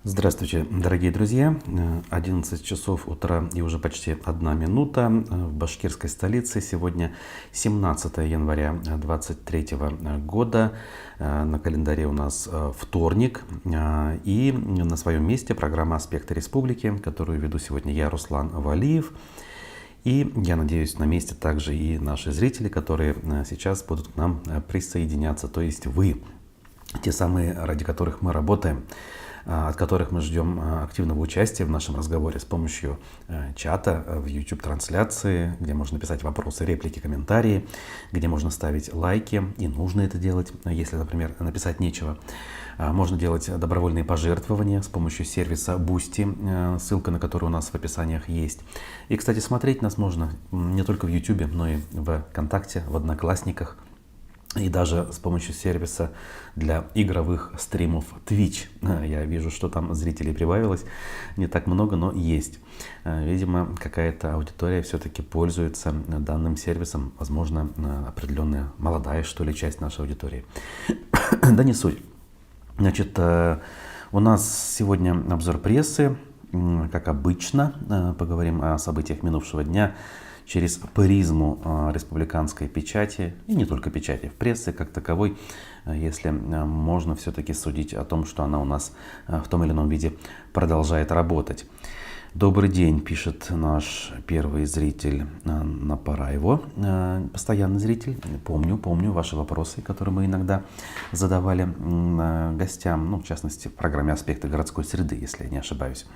Здравствуйте, дорогие друзья! 11 часов утра и уже почти 1 минута в башкирской столице. Сегодня 17 января 2023 года. На календаре у нас вторник. И на своем месте программа «Аспекты республики», которую веду сегодня я, Руслан Валиев. И я надеюсь, на месте также и наши зрители, которые сейчас будут к нам присоединяться. То есть вы, те самые, ради которых мы работаем, от которых мы ждем активного участия в нашем разговоре с помощью чата в YouTube-трансляции, где можно писать вопросы, реплики, комментарии, где можно ставить лайки, и нужно это делать, если, например, написать нечего. Можно делать добровольные пожертвования с помощью сервиса Boosty, ссылка на который у нас в описаниях есть. И, кстати, смотреть нас можно не только в YouTube, но и в ВКонтакте, в Одноклассниках. И даже с помощью сервиса для игровых стримов Twitch. Я вижу, что там зрителей прибавилось. Не так много, но есть. Видимо, какая-то аудитория все-таки пользуется данным сервисом. Возможно, определенная молодая, что ли, часть нашей аудитории. Да не суть. Значит, у нас сегодня обзор прессы. Как обычно, поговорим о событиях минувшего дня через призму республиканской печати, и не только печати, в прессе как таковой, если можно все-таки судить о том, что она у нас в том или ином виде продолжает работать. Добрый день, пишет наш первый зритель Напараево, постоянный зритель. Помню ваши вопросы, которые мы иногда задавали гостям, в частности, в программе «Аспекты городской среды», если я не ошибаюсь.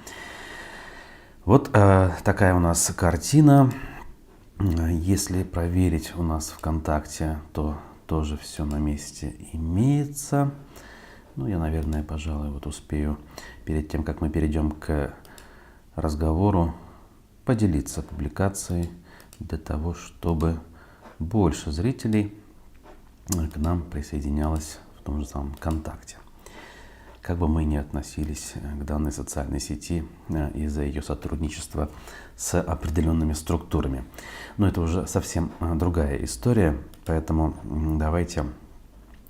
Вот такая у нас картина. Если проверить у нас ВКонтакте, то тоже все на месте имеется. Я, наверное, пожалуй, успею перед тем, как мы перейдем к разговору, поделиться публикацией для того, чтобы больше зрителей к нам присоединялось в том же самом ВКонтакте. Как бы мы ни относились к данной социальной сети из-за ее сотрудничества с определенными структурами. Но это уже совсем другая история, поэтому давайте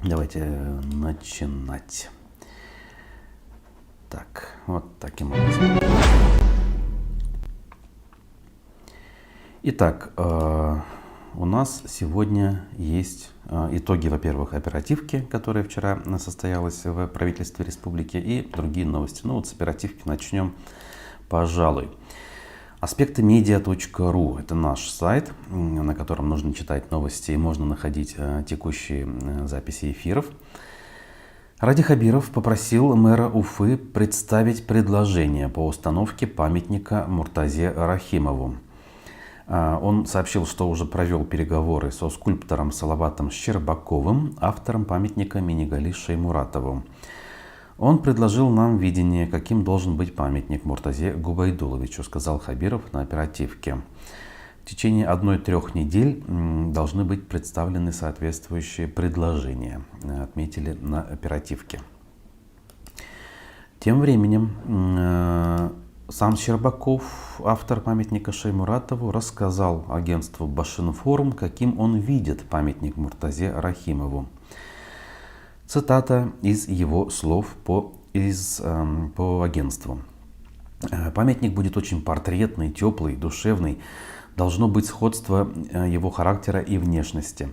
начинать. Так, вот таким образом. Итак, у нас сегодня есть итоги, во-первых, оперативки, которая вчера состоялась в правительстве республики, и другие новости. С оперативки начнем, пожалуй. Аспектымедиа.ру – это наш сайт, на котором нужно читать новости и можно находить текущие записи эфиров. Ради Хабиров попросил мэра Уфы представить предложение по установке памятника Муртазе Рахимову. Он сообщил, что уже провел переговоры со скульптором Салаватом Щербаковым, автором памятника Минигали Шаймуратову. Он предложил нам видение, каким должен быть памятник Муртазе Губайдуловичу, сказал Хабиров на оперативке. В течение 1-3 недель должны быть представлены соответствующие предложения, отметили на оперативке. Тем временем сам Щербаков, автор памятника Шаймуратову, рассказал агентству Башинформ, каким он видит памятник Муртазе Рахимову. Цитата из его слов по агентству. Памятник будет очень портретный, теплый, душевный. Должно быть сходство его характера и внешности.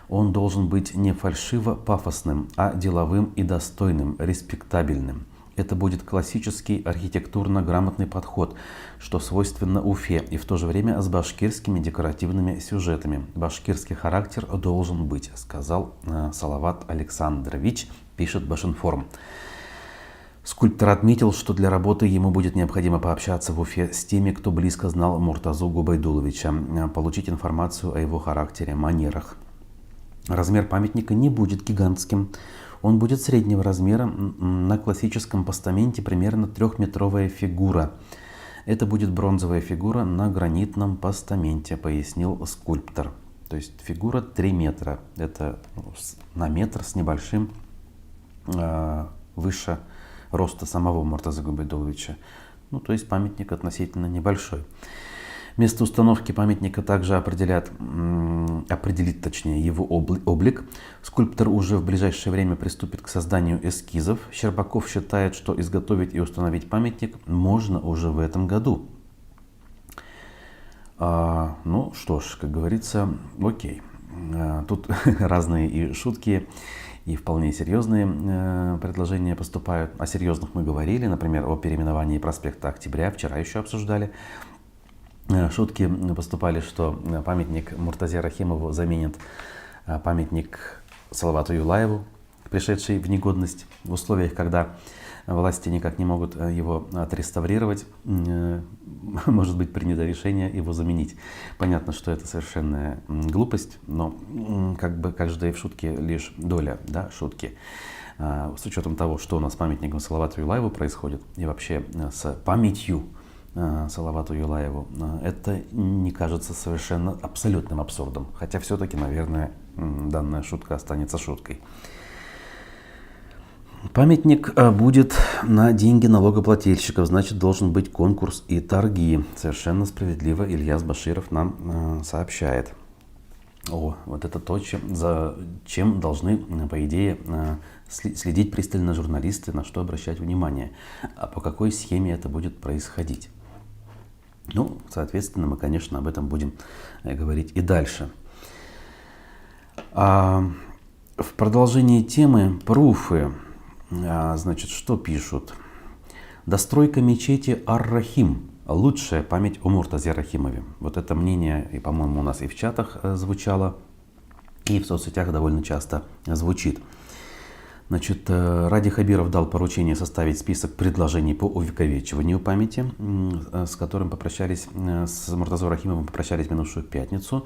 Он должен быть не фальшиво-пафосным, а деловым и достойным, респектабельным. Это будет классический архитектурно-грамотный подход, что свойственно Уфе, и в то же время с башкирскими декоративными сюжетами. Башкирский характер должен быть, сказал Салават Александрович, пишет Башинформ. Скульптор отметил, что для работы ему будет необходимо пообщаться в Уфе с теми, кто близко знал Муртазу Губайдуловича, получить информацию о его характере, манерах. Размер памятника не будет гигантским. Он будет среднего размера, на классическом постаменте примерно 3-метровая фигура. Это будет бронзовая фигура на гранитном постаменте, пояснил скульптор. То есть фигура 3 метра. Это на метр с небольшим выше роста самого Муртазы Губайдуловича. Ну, то есть памятник относительно небольшой. Место установки памятника также определит его облик. Скульптор уже в ближайшее время приступит к созданию эскизов. Щербаков считает, что изготовить и установить памятник можно уже в этом году. Ну что ж, как говорится, окей. Тут разные и шутки, и вполне серьезные предложения поступают. О серьезных мы говорили, например, о переименовании проспекта Октября. Вчера еще обсуждали. Шутки поступали, что памятник Муртазе Рахимову заменит памятник Салавату Юлаеву, пришедший в негодность в условиях, когда власти никак не могут его отреставрировать. Может быть, принято решение его заменить. Понятно, что это совершенная глупость, но как же да и в шутке лишь доля, да, шутки. С учетом того, что у нас с памятником Салавату Юлаеву происходит, и вообще с памятью Салавату Юлаеву, это не кажется совершенно абсолютным абсурдом. Хотя все-таки, наверное, данная шутка останется шуткой. Памятник будет на деньги налогоплательщиков, значит, должен быть конкурс и торги. Совершенно справедливо Ильяс Баширов нам сообщает. Вот это то, за чем должны, по идее, следить пристально журналисты, на что обращать внимание, а по какой схеме это будет происходить. Ну, соответственно, мы, конечно, об этом будем говорить и дальше. В продолжении темы пруфы, значит, что пишут? Достройка мечети Ар-Рахим. Лучшая память о Муртазе Рахимове. Вот это мнение, и, по-моему, у нас и в чатах звучало, и в соцсетях довольно часто звучит. Значит, Ради Хабиров дал поручение составить список предложений по увековечиванию памяти, с которым попрощались, с Муртазой Рахимовым попрощались в минувшую пятницу.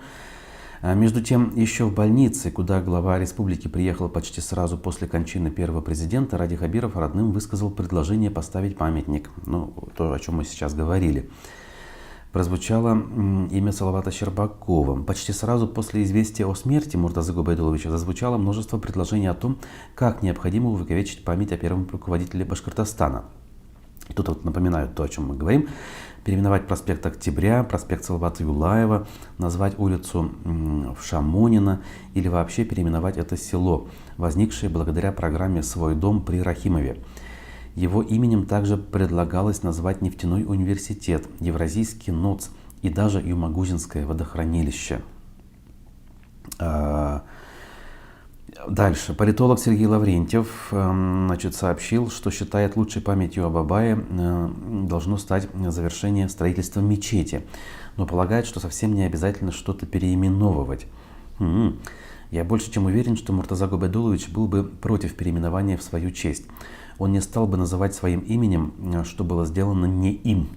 Между тем, еще в больнице, куда глава республики приехал почти сразу после кончины первого президента, Ради Хабиров родным высказал предложение поставить памятник. Ну, то, о чем мы сейчас говорили. Прозвучало имя Салавата Щербакова. Почти сразу после известия о смерти Муртазы Губайдуловича зазвучало множество предложений о том, как необходимо увековечить память о первом руководителе Башкортостана. Тут вот напоминают то, о чем мы говорим. Переименовать проспект Октября, проспект Салавата Юлаева, назвать улицу Шамонина или вообще переименовать это село, возникшее благодаря программе «Свой дом» при Рахимове. Его именем также предлагалось назвать нефтяной университет, Евразийский НОЦ и даже Юмагузинское водохранилище. Дальше. Политолог Сергей Лаврентьев, значит, сообщил, что считает лучшей памятью о Бабае должно стать завершение строительства мечети, но полагает, что совсем не обязательно что-то переименовывать. Я больше чем уверен, что Муртаза Губайдулович был бы против переименования в свою честь. Он не стал бы называть своим именем, что было сделано не им.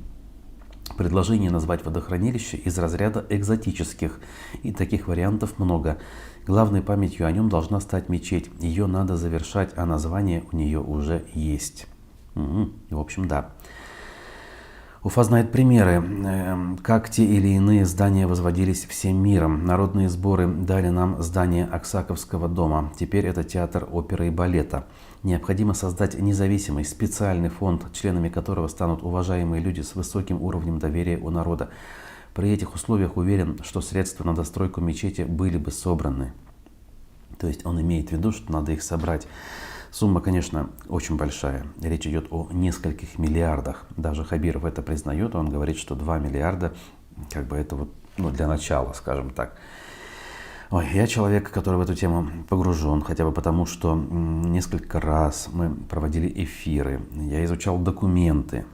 Предложение назвать водохранилище из разряда экзотических, и таких вариантов много. Главной памятью о нем должна стать мечеть. Ее надо завершать, а название у нее уже есть. В общем, да. Уфа знает примеры, как те или иные здания возводились всем миром. Народные сборы дали нам здание Аксаковского дома. Теперь это театр оперы и балета. Необходимо создать независимый специальный фонд, членами которого станут уважаемые люди с высоким уровнем доверия у народа. При этих условиях уверен, что средства на достройку мечети были бы собраны. То есть он имеет в виду, что надо их собрать. Сумма, конечно, очень большая. Речь идет о нескольких миллиардах. Даже Хабиров это признает. Он говорит, что 2 миллиарда, как бы это вот, для начала, скажем так. Ой, я человек, который в эту тему погружен, хотя бы потому, что несколько раз мы проводили эфиры. Я изучал документы,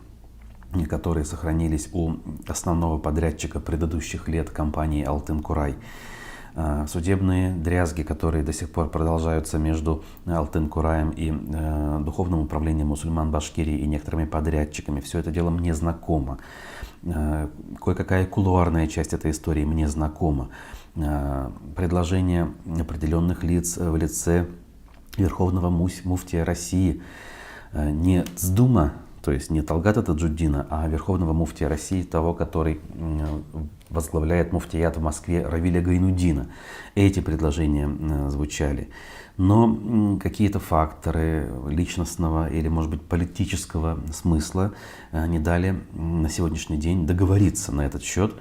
которые сохранились у основного подрядчика предыдущих лет компании «Алтын-Курай». Судебные дрязги, которые до сих пор продолжаются между Алтын-Кураем и Духовным управлением мусульман Башкирии и некоторыми подрядчиками. Все это дело мне знакомо. Кое-какая кулуарная часть этой истории мне знакома. Предложения определенных лиц в лице Верховного муфтия России не Цдума то есть не Талгата Таджуддина, а верховного муфтия России, того, который возглавляет муфтият в Москве, Равиля Гайнуддина. Эти предложения звучали. Но какие-то факторы личностного или, может быть, политического смысла не дали на сегодняшний день договориться на этот счет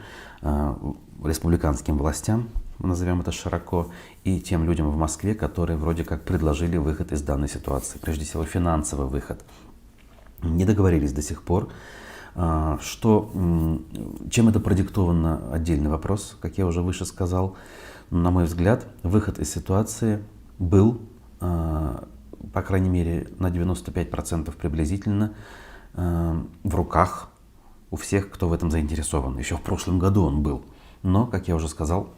республиканским властям, назовем это широко, и тем людям в Москве, которые вроде как предложили выход из данной ситуации, прежде всего финансовый выход. Не договорились до сих пор. Чем это продиктовано, отдельный вопрос, как я уже выше сказал. На мой взгляд, выход из ситуации был, по крайней мере, на 95% приблизительно в руках у всех, кто в этом заинтересован. Еще в прошлом году он был. Но, как я уже сказал,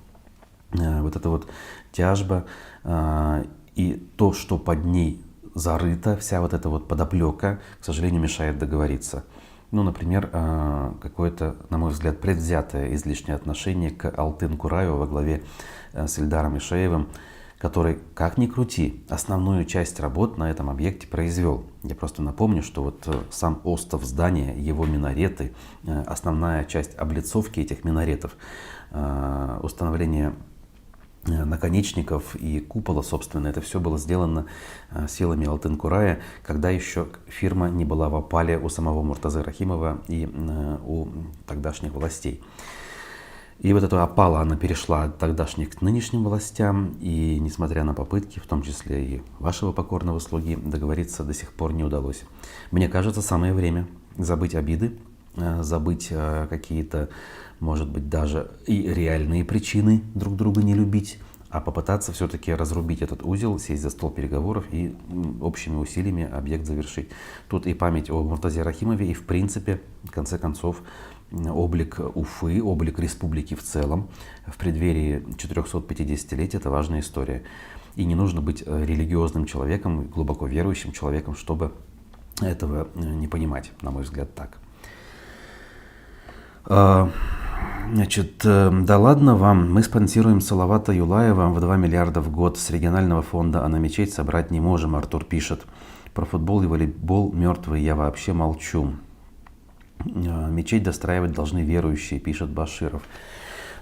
вот эта вот тяжба и то, что под ней зарыта, вся вот эта вот подоплека, к сожалению, мешает договориться. Ну, например, какое-то, на мой взгляд, предвзятое излишнее отношение к Алтын Кураеву во главе с Ильдаром Ишеевым, который, как ни крути, основную часть работ на этом объекте произвел. Я просто напомню, что вот сам остов здания, его минареты, основная часть облицовки этих минаретов, установление наконечников и купола, собственно, это все было сделано силами Алтын Курая, когда еще фирма не была в опале у самого Муртазы Рахимова и у тогдашних властей. И вот эта опала, она перешла от тогдашних к нынешним властям, и несмотря на попытки, в том числе и вашего покорного слуги, договориться до сих пор не удалось. Мне кажется, самое время забыть обиды, забыть какие-то, может быть, даже и реальные причины друг друга не любить, а попытаться все-таки разрубить этот узел, сесть за стол переговоров и общими усилиями объект завершить. Тут и память о Муртазе Рахимове, и в принципе, в конце концов, облик Уфы, облик республики в целом в преддверии 450-летия – это важная история. И не нужно быть религиозным человеком, глубоко верующим человеком, чтобы этого не понимать, на мой взгляд, так. Значит, да ладно вам, мы спонсируем Салавата Юлаева в 2 миллиарда в год с регионального фонда, а на мечеть собрать не можем, Артур пишет. Про футбол и волейбол мертвые я вообще молчу. Мечеть достраивать должны верующие, пишет Баширов.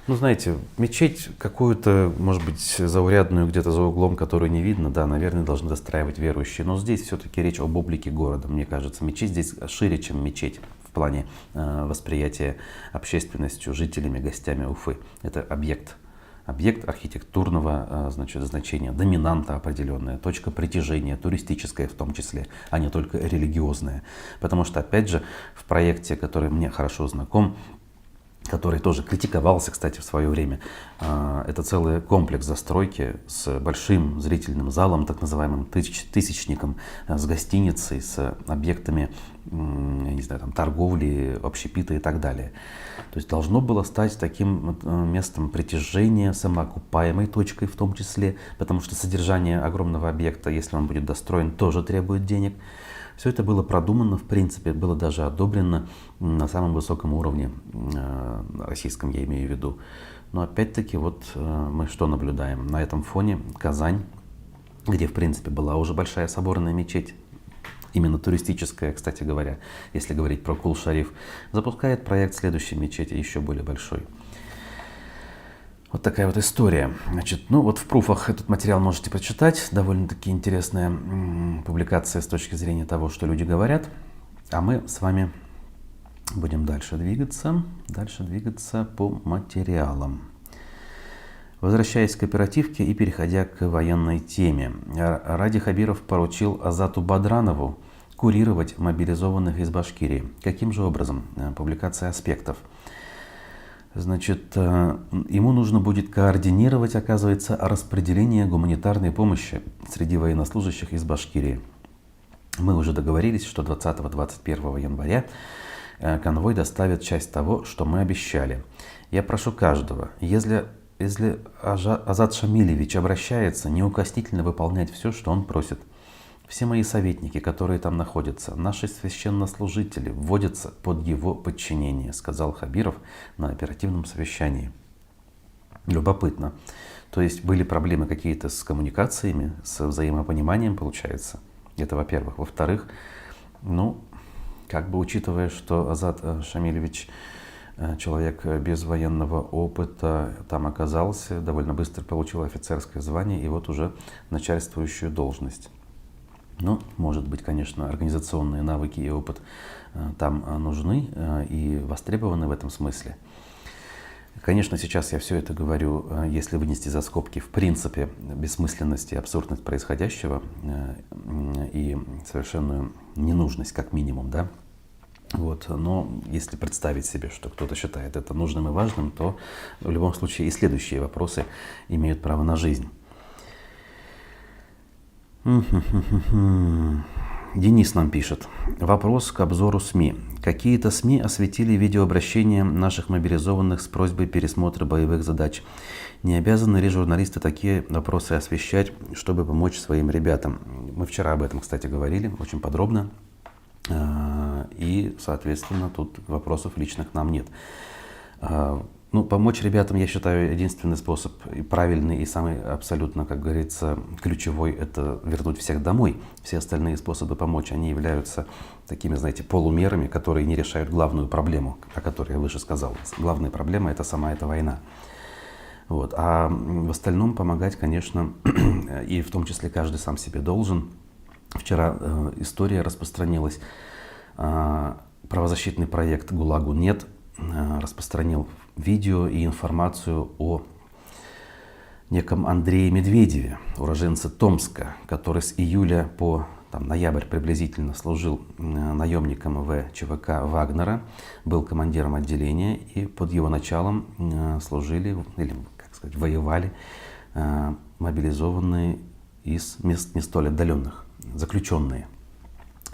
Ну, знаете, мечеть какую-то, может быть, заурядную где-то за углом, которую не видно, да, наверное, должны достраивать верующие. Но здесь все-таки речь об облике города, мне кажется. Мечеть здесь шире, чем мечеть в плане восприятия общественностью, жителями, гостями Уфы. Это объект архитектурного, значит, значения, доминанта определенная, точка притяжения, туристическая в том числе, а не только религиозная. Потому что, опять же, в проекте, который мне хорошо знаком, который тоже критиковался, кстати, в свое время, это целый комплекс застройки с большим зрительным залом, так называемым тысячником, с гостиницей, с объектами, я не знаю, там, торговли, общепита и так далее. То есть должно было стать таким местом притяжения, самоокупаемой точкой в том числе, потому что содержание огромного объекта, если он будет достроен, тоже требует денег. Все это было продумано, в принципе, было даже одобрено на самом высоком уровне, российском я имею в виду. Но опять-таки вот мы что наблюдаем? На этом фоне Казань, где в принципе была уже большая соборная мечеть, именно туристическая, кстати говоря, если говорить про Кул-Шариф, запускает проект следующей мечети, еще более большой. Вот такая вот история. Значит, ну вот в пруфах этот материал можете прочитать. Довольно-таки интересная публикация с точки зрения того, что люди говорят. А мы с вами будем дальше двигаться по материалам. Возвращаясь к оперативке и переходя к военной теме. Ради Хабиров поручил Азату Бадранову курировать мобилизованных из Башкирии. Каким же образом? Публикация аспектов. Значит, ему нужно будет координировать, оказывается, распределение гуманитарной помощи среди военнослужащих из Башкирии. Мы уже договорились, что 20-21 января конвой доставит часть того, что мы обещали. Я прошу каждого, если Азат Шамилевич обращается, неукоснительно выполнять все, что он просит. Все мои советники, которые там находятся, наши священнослужители, вводятся под его подчинение, сказал Хабиров на оперативном совещании. Любопытно. То есть были проблемы какие-то с коммуникациями, с взаимопониманием, получается. Это во-первых. Во-вторых, ну, как бы учитывая, что Азат Шамилевич человек без военного опыта там оказался, довольно быстро получил офицерское звание и вот уже начальствующую должность. Ну, может быть, конечно, организационные навыки и опыт там нужны и востребованы в этом смысле. Конечно, сейчас я все это говорю, если вынести за скобки в принципе бессмысленность и абсурдность происходящего и совершенную ненужность, как минимум, да. Вот. Но если представить себе, что кто-то считает это нужным и важным, то в любом случае и следующие вопросы имеют право на жизнь. Денис нам пишет. Вопрос к обзору СМИ. Какие-то СМИ осветили видеообращение наших мобилизованных с просьбой пересмотра боевых задач. Не обязаны ли журналисты такие вопросы освещать, чтобы помочь своим ребятам? Мы вчера об этом, кстати, говорили очень подробно. И, соответственно, тут вопросов лично к нам нет. Ну, помочь ребятам, я считаю, единственный способ, и правильный, и самый абсолютно, как говорится, ключевой, это вернуть всех домой. Все остальные способы помочь, они являются такими, знаете, полумерами, которые не решают главную проблему, о которой я выше сказал. Главная проблема — это сама эта война. Вот. А в остальном помогать, конечно, и в том числе каждый сам себе должен. Вчера история распространилась. Правозащитный проект «ГУЛАГу нет» распространил видео и информацию о неком Андрее Медведеве, уроженце Томска, который с июля по ноябрь приблизительно служил наемником в ЧВК Вагнера, был командиром отделения, и под его началом служили, или, как сказать, воевали мобилизованные из мест не столь отдаленных, заключенные.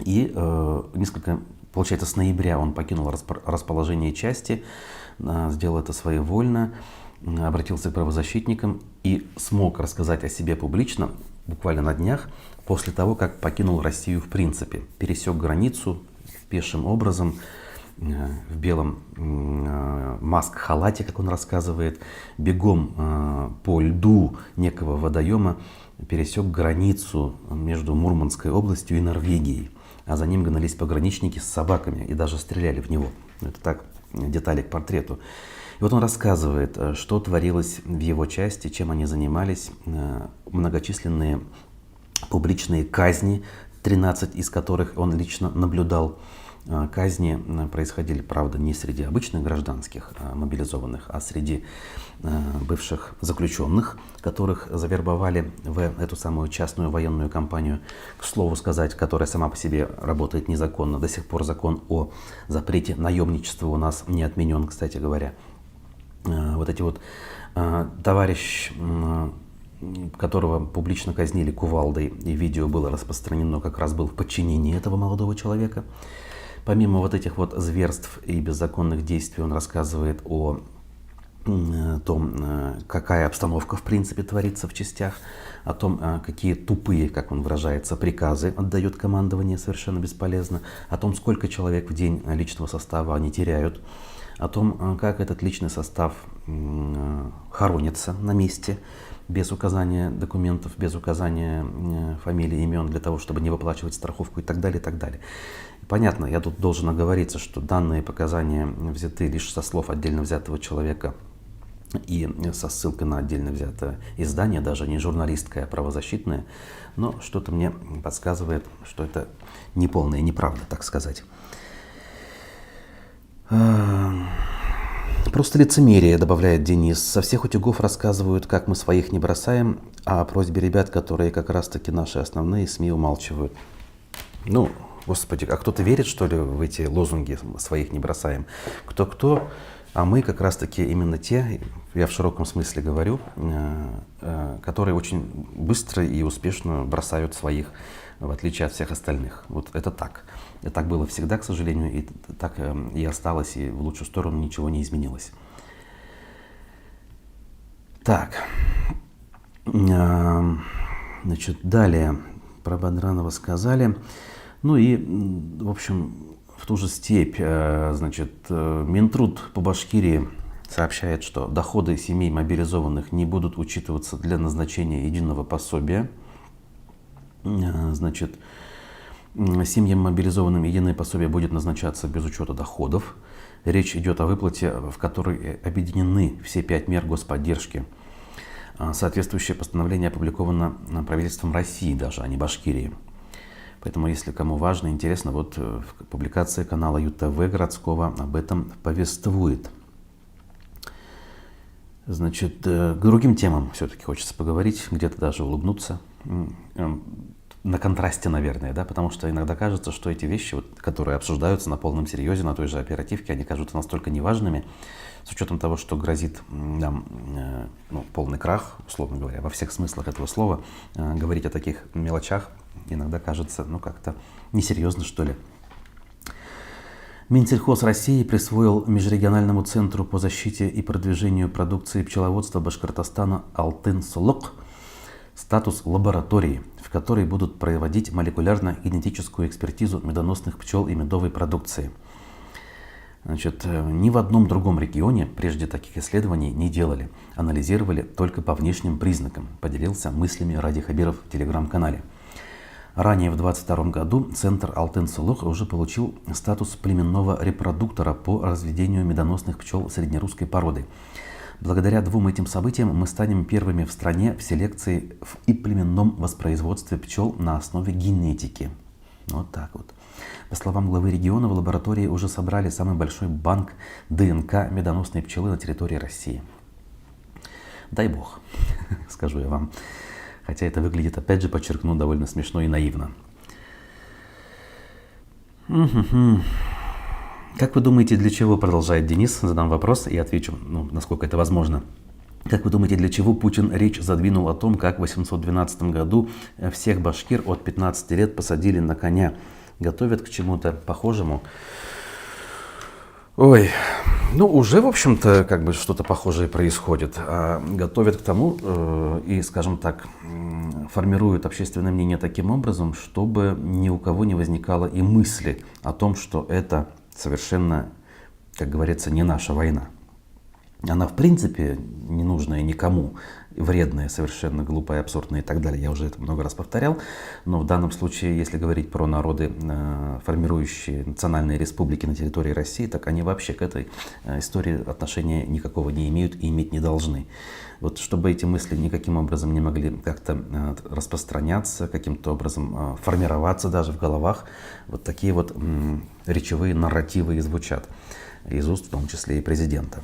И получается, с ноября он покинул расположение части, сделал это своевольно, обратился к правозащитникам и смог рассказать о себе публично буквально на днях после того, как покинул Россию в принципе. Пересек границу пешим образом, в белом маск-халате, как он рассказывает, бегом по льду некого водоема пересек границу между Мурманской областью и Норвегией. А за ним гнались пограничники с собаками и даже стреляли в него. Это так, детали к портрету. И вот он рассказывает, что творилось в его части, чем они занимались. Многочисленные публичные казни, 13 из которых он лично наблюдал. Казни происходили, правда, не среди обычных гражданских мобилизованных, а среди бывших заключенных, которых завербовали в эту самую частную военную компанию, к слову сказать, которая сама по себе работает незаконно. До сих пор закон о запрете наемничества у нас не отменен, кстати говоря. Вот эти вот товарищ, которого публично казнили кувалдой, и видео было распространено, как раз был в подчинении этого молодого человека. Помимо вот этих вот зверств и беззаконных действий, он рассказывает о том, какая обстановка в принципе творится в частях, о том, какие тупые, как он выражается, приказы отдает командование совершенно бесполезно, о том, сколько человек в день личного состава они теряют, о том, как этот личный состав хоронится на месте, без указания документов, без указания фамилий, имен, для того, чтобы не выплачивать страховку и так далее, и так далее. Понятно, я тут должен оговориться, что данные показания взяты лишь со слов отдельно взятого человека и со ссылкой на отдельно взятое издание, даже не журналистское, а правозащитное, но что-то мне подсказывает, что это неполная неправда, так сказать. Просто лицемерие, добавляет Денис. Со всех утюгов рассказывают, как мы своих не бросаем, а о просьбе ребят, которые как раз-таки наши основные СМИ умалчивают. Ну, господи, а кто-то верит, что ли, в эти лозунги «своих не бросаем»? Кто-кто, а мы как раз-таки именно те, я в широком смысле говорю, которые очень быстро и успешно бросают своих, в отличие от всех остальных. Вот это так. И так было всегда, к сожалению, и так и осталось, и в лучшую сторону ничего не изменилось. Так, значит, далее про Бадранова сказали. Ну и, в общем, в ту же степь, значит, Минтруд по Башкирии сообщает, что доходы семей мобилизованных не будут учитываться для назначения единого пособия. Значит, Семьям мобилизованным единое пособие будет назначаться без учета доходов. Речь идет о выплате, в которой объединены все 5 мер господдержки. Соответствующее постановление опубликовано правительством России даже, а не Башкирии. Поэтому, если кому важно, интересно, вот публикация канала ЮТВ городского об этом повествует. Значит, к другим темам все-таки хочется поговорить, где-то даже улыбнуться. На контрасте, наверное, да, потому что иногда кажется, что эти вещи, вот, которые обсуждаются на полном серьезе, на той же оперативке, они кажутся настолько неважными, с учетом того, что грозит нам полный крах, условно говоря, во всех смыслах этого слова, говорить о таких мелочах иногда кажется, как-то несерьезно, что ли. Минсельхоз России присвоил Межрегиональному центру по защите и продвижению продукции пчеловодства Башкортостана «Алтын-Сулук» статус лаборатории, в которой будут проводить молекулярно-генетическую экспертизу медоносных пчел и медовой продукции. Значит, ни в одном другом регионе прежде таких исследований не делали, анализировали только по внешним признакам, поделился мыслями Ради Хабиров в телеграм-канале. Ранее в 2022 году центр «Алтын-Сулук» уже получил статус племенного репродуктора по разведению медоносных пчел среднерусской породы. Благодаря двум этим событиям мы станем первыми в стране в селекции и племенном воспроизводстве пчел на основе генетики. Вот так вот. По словам главы региона, в лаборатории уже собрали самый большой банк ДНК медоносной пчелы на территории России. Дай бог, скажу я вам. Хотя это выглядит, опять же, подчеркну, довольно смешно и наивно. Как вы думаете, для чего, продолжает Денис, задам вопрос и отвечу, насколько это возможно. Как вы думаете, для чего Путин речь задвинул о том, как в 812 году всех башкир от 15 лет посадили на коня? Готовят к чему-то похожему? Ой, уже, в общем-то, что-то похожее происходит. Готовят к тому и, скажем так, формируют общественное мнение таким образом, чтобы ни у кого не возникало и мысли о том, что это совершенно, как говорится, не наша война. Она, в принципе, не нужная никому, вредная, совершенно глупая, абсурдная и так далее. Я уже это много раз повторял. Но в данном случае, если говорить про народы, формирующие национальные республики на территории России, так они вообще к этой истории отношения никакого не имеют и иметь не должны. Вот чтобы эти мысли никаким образом не могли как-то распространяться, каким-то образом формироваться даже в головах, вот такие вот речевые нарративы и звучат из уст, в том числе и президента.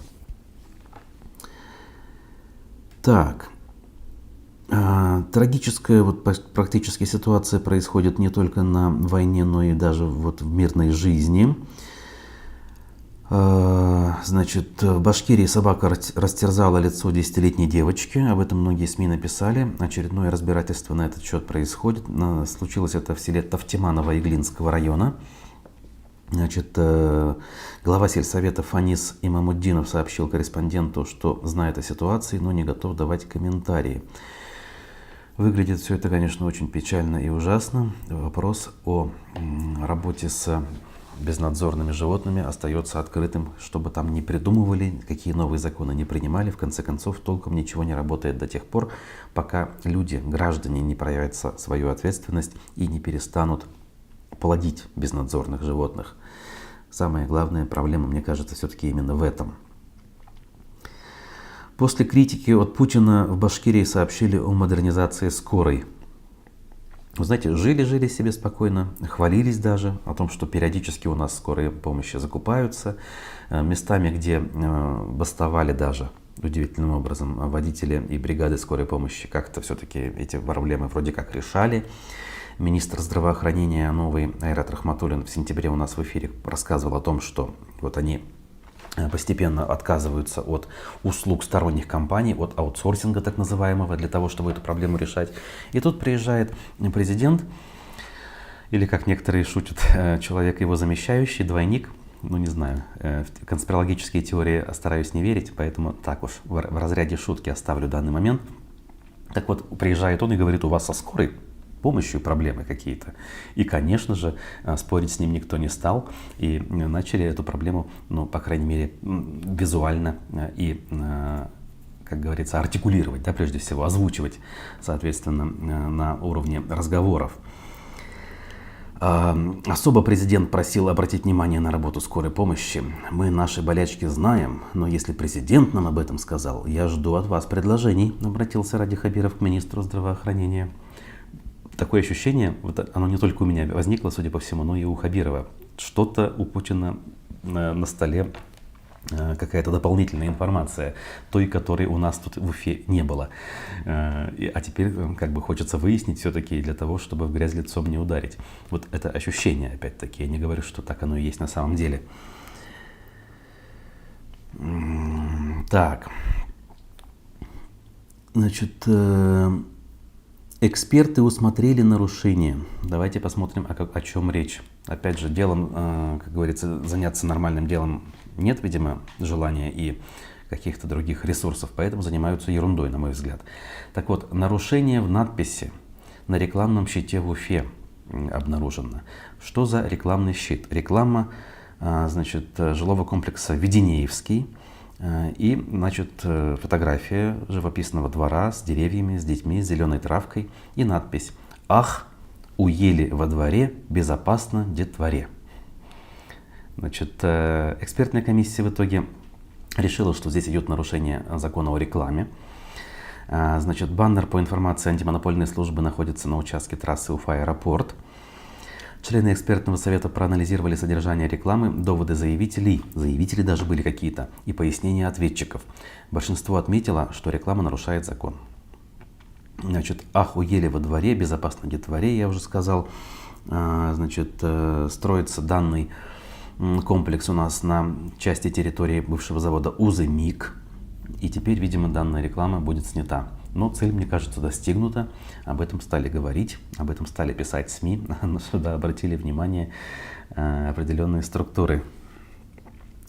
Так, трагическая практически ситуация происходит не только на войне, но и даже в мирной жизни. Значит, в Башкирии собака растерзала лицо 10-летней девочки. Об этом многие СМИ написали. Очередное разбирательство на этот счет происходит. Случилось это в селе Тавтиманово Иглинского района. Значит, глава сельсовета Фанис Имамуддинов сообщил корреспонденту, что знает о ситуации, но не готов давать комментарии. Выглядит все это, конечно, очень печально и ужасно. Вопрос о работе с безнадзорными животными остается открытым, чтобы там не придумывали, какие новые законы не принимали. В конце концов, толком ничего не работает до тех пор, пока люди, граждане, не проявят свою ответственность и не перестанут плодить безнадзорных животных. Самая главная проблема, мне кажется, все-таки именно в этом. После критики от Путина в Башкирии сообщили о модернизации скорой. Вы знаете, жили себе спокойно, хвалились даже о том, что периодически у нас скорые помощи закупаются. Местами, где бастовали даже удивительным образом водители и бригады скорой помощи, как-то все-таки эти проблемы вроде как решали. Министр здравоохранения новый Айрат Рахматуллин в сентябре у нас в эфире рассказывал о том, что они постепенно отказываются от услуг сторонних компаний, от аутсорсинга так называемого, для того, чтобы эту проблему решать. И тут приезжает президент, или, как некоторые шутят, человек его замещающий, двойник. Не знаю, в конспирологические теории стараюсь не верить, поэтому так уж в разряде шутки оставлю данный момент. Так вот, приезжает он и говорит: у вас со скорой помощью проблемы какие-то. И, конечно же, спорить с ним никто не стал. И начали эту проблему, по крайней мере, визуально и, как говорится, артикулировать, прежде всего, озвучивать, соответственно, на уровне разговоров. Особо президент просил обратить внимание на работу скорой помощи. Мы наши болячки знаем, но если президент нам об этом сказал, я жду от вас предложений, обратился Ради Хабиров к министру здравоохранения. Такое ощущение, вот оно не только у меня возникло, судя по всему, но и у Хабирова. Что-то у Путина на столе, какая-то дополнительная информация, той, которой у нас тут в Уфе не было. А теперь как бы хочется выяснить все-таки для того, чтобы в грязь лицом не ударить. Вот это ощущение, опять-таки, я не говорю, что так оно и есть на самом деле. Так. Значит, эксперты усмотрели нарушения. Давайте посмотрим, о чем речь. Опять же, делом, как говорится, заняться нормальным делом нет, видимо, желания и каких-то других ресурсов, поэтому занимаются ерундой, на мой взгляд. Так вот, нарушение в надписи на рекламном щите в Уфе обнаружено. Что за рекламный щит? Реклама, значит, жилого комплекса Веденеевский. И, значит, фотография живописного двора с деревьями, с детьми, с зеленой травкой и надпись «Ах, у ели во дворе, безопасно детворе». Значит, экспертная комиссия в итоге решила, что здесь идет нарушение закона о рекламе. Значит, баннер по информации антимонопольной службы находится на участке трассы Уфа-Аэропорт. Члены экспертного совета проанализировали содержание рекламы, доводы заявителей, заявители даже были какие-то, и пояснения ответчиков. Большинство отметило, что реклама нарушает закон. Значит, «Ах, у ели во дворе, безопасно детворе», я уже сказал. Значит, строится данный комплекс у нас на части территории бывшего завода «Узы-МИГ». И теперь, видимо, данная реклама будет снята. Но цель, мне кажется, достигнута. Об этом стали говорить, об этом стали писать СМИ. Сюда обратили внимание определенные структуры.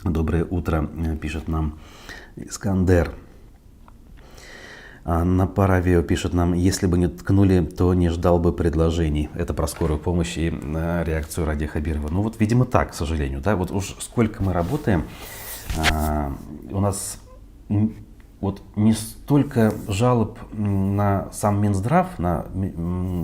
Доброе утро, пишет нам Искандер. На Паравио пишет нам: если бы не ткнули, то не ждал бы предложений. Это про скорую помощь и реакцию Ради Хабирова. Ну вот, видимо, так, к сожалению. Да? Вот уж сколько мы работаем, у нас вот не столько жалоб на сам Минздрав, на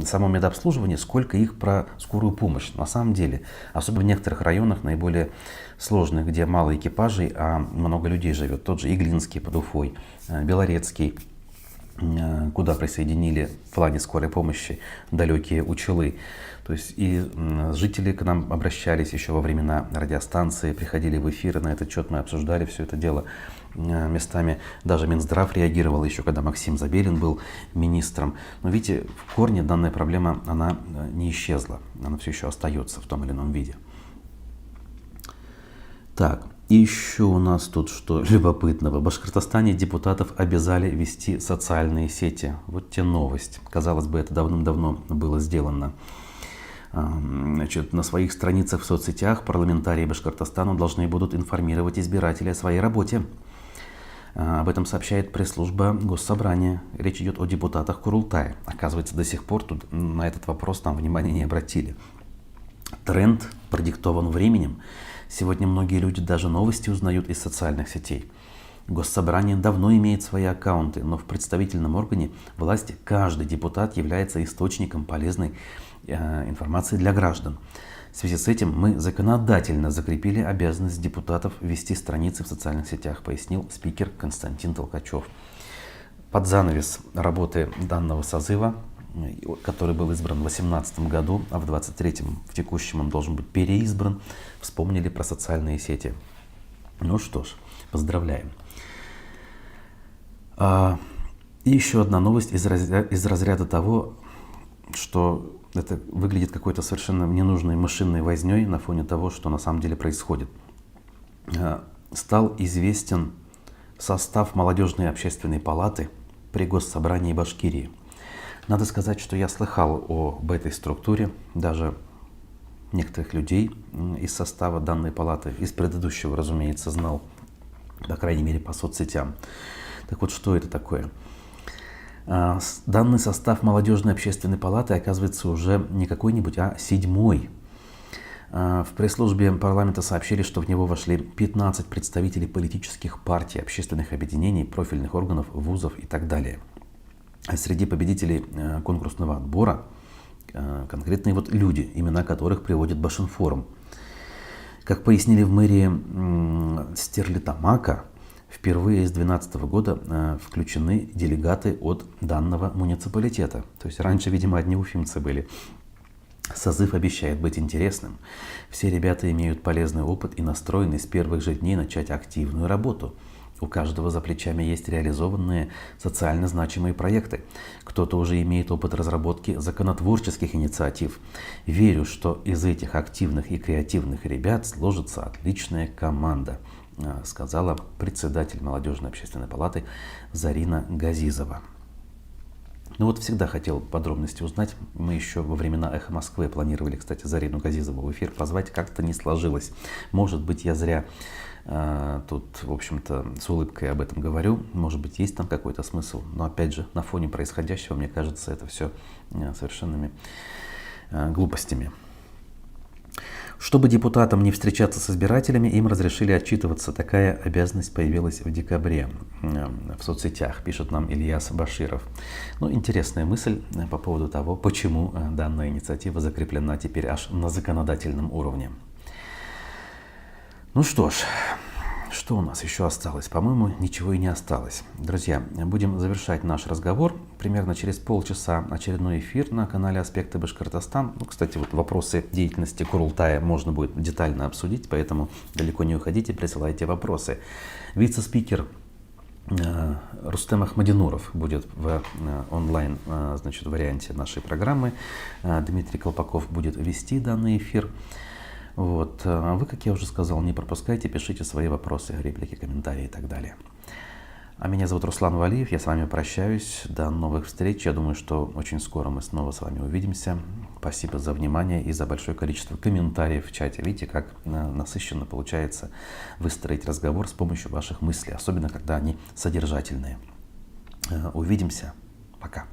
само медобслуживание, сколько их про скорую помощь. На самом деле, особенно в некоторых районах, наиболее сложных, где мало экипажей, а много людей живет. Тот же Иглинский под Уфой, Белорецкий, куда присоединили в плане скорой помощи далекие Учелы. То есть и жители к нам обращались еще во времена радиостанции, приходили в эфиры, на этот счет мы обсуждали все это дело местами. Даже Минздрав реагировал еще, когда Максим Забелин был министром. Но видите, в корне данная проблема, она не исчезла, она все еще остается в том или ином виде. Так. И еще у нас тут что любопытного. В Башкортостане депутатов обязали вести социальные сети. Вот те новость. Казалось бы, это давным-давно было сделано. Значит, на своих страницах в соцсетях парламентарии Башкортостана должны будут информировать избирателей о своей работе. Об этом сообщает пресс-служба Госсобрания. Речь идет о депутатах Курултая. Оказывается, до сих пор тут на этот вопрос там внимания не обратили. Тренд продиктован временем. Сегодня многие люди даже новости узнают из социальных сетей. Госсобрание давно имеет свои аккаунты, но в представительном органе власти каждый депутат является источником полезной информации для граждан. В связи с этим мы законодательно закрепили обязанность депутатов вести страницы в социальных сетях, пояснил спикер Константин Толкачев. Под занавес работы данного созыва, который был избран в 2018 году, а в 2023, в текущем, он должен быть переизбран, вспомнили про социальные сети. Ну что ж, поздравляем. И еще одна новость из разряда того, что это выглядит какой-то совершенно ненужной машинной возней на фоне того, что на самом деле происходит. Стал известен состав молодежной общественной палаты при Госсобрании Башкирии. Надо сказать, что я слыхал об этой структуре, даже некоторых людей из состава данной палаты, из предыдущего, разумеется, знал, по крайней мере, по соцсетям. Так вот, что это такое? Данный состав молодежной общественной палаты, оказывается, уже не какой-нибудь, а 7-й. В пресс-службе парламента сообщили, что в него вошли 15 представителей политических партий, общественных объединений, профильных органов, вузов и так далее. А среди победителей конкурсного отбора конкретные вот люди, имена которых приводит Башинформ. Как пояснили в мэрии Стерлитамака, впервые с 2012 года включены делегаты от данного муниципалитета. То есть раньше, видимо, одни уфимцы были. Созыв обещает быть интересным. Все ребята имеют полезный опыт и настроены с первых же дней начать активную работу. У каждого за плечами есть реализованные социально значимые проекты. Кто-то уже имеет опыт разработки законотворческих инициатив. Верю, что из этих активных и креативных ребят сложится отличная команда, сказала председатель молодежной общественной палаты Зарина Газизова. Ну вот всегда хотел подробности узнать. Мы еще во времена «Эхо Москвы» планировали, кстати, Зарину Газизову в эфир позвать. Как-то не сложилось. Может быть, я зря тут, в общем-то, с улыбкой об этом говорю. Может быть, есть там какой-то смысл. Но опять же, на фоне происходящего, мне кажется, это все совершенными глупостями. Чтобы депутатам не встречаться с избирателями, им разрешили отчитываться. Такая обязанность появилась в декабре в соцсетях, пишет нам Ильяс Баширов. Ну, интересная мысль по поводу того, почему данная инициатива закреплена теперь аж на законодательном уровне. Ну что ж, что у нас еще осталось? По-моему, ничего и не осталось. Друзья, будем завершать наш разговор. Примерно через полчаса очередной эфир на канале «Аспекты Башкортостан». Ну, кстати, вот вопросы деятельности Курултая можно будет детально обсудить, поэтому далеко не уходите, присылайте вопросы. Вице-спикер Рустем Ахмадинуров будет в онлайн, значит, варианте нашей программы. Дмитрий Колпаков будет вести данный эфир. Вот. Вы, как я уже сказал, не пропускайте, пишите свои вопросы, реплики, комментарии и так далее. А меня зовут Руслан Валиев, я с вами прощаюсь, до новых встреч. Я думаю, что очень скоро мы снова с вами увидимся. Спасибо за внимание и за большое количество комментариев в чате. Видите, как насыщенно получается выстроить разговор с помощью ваших мыслей, особенно когда они содержательные. Увидимся. Пока.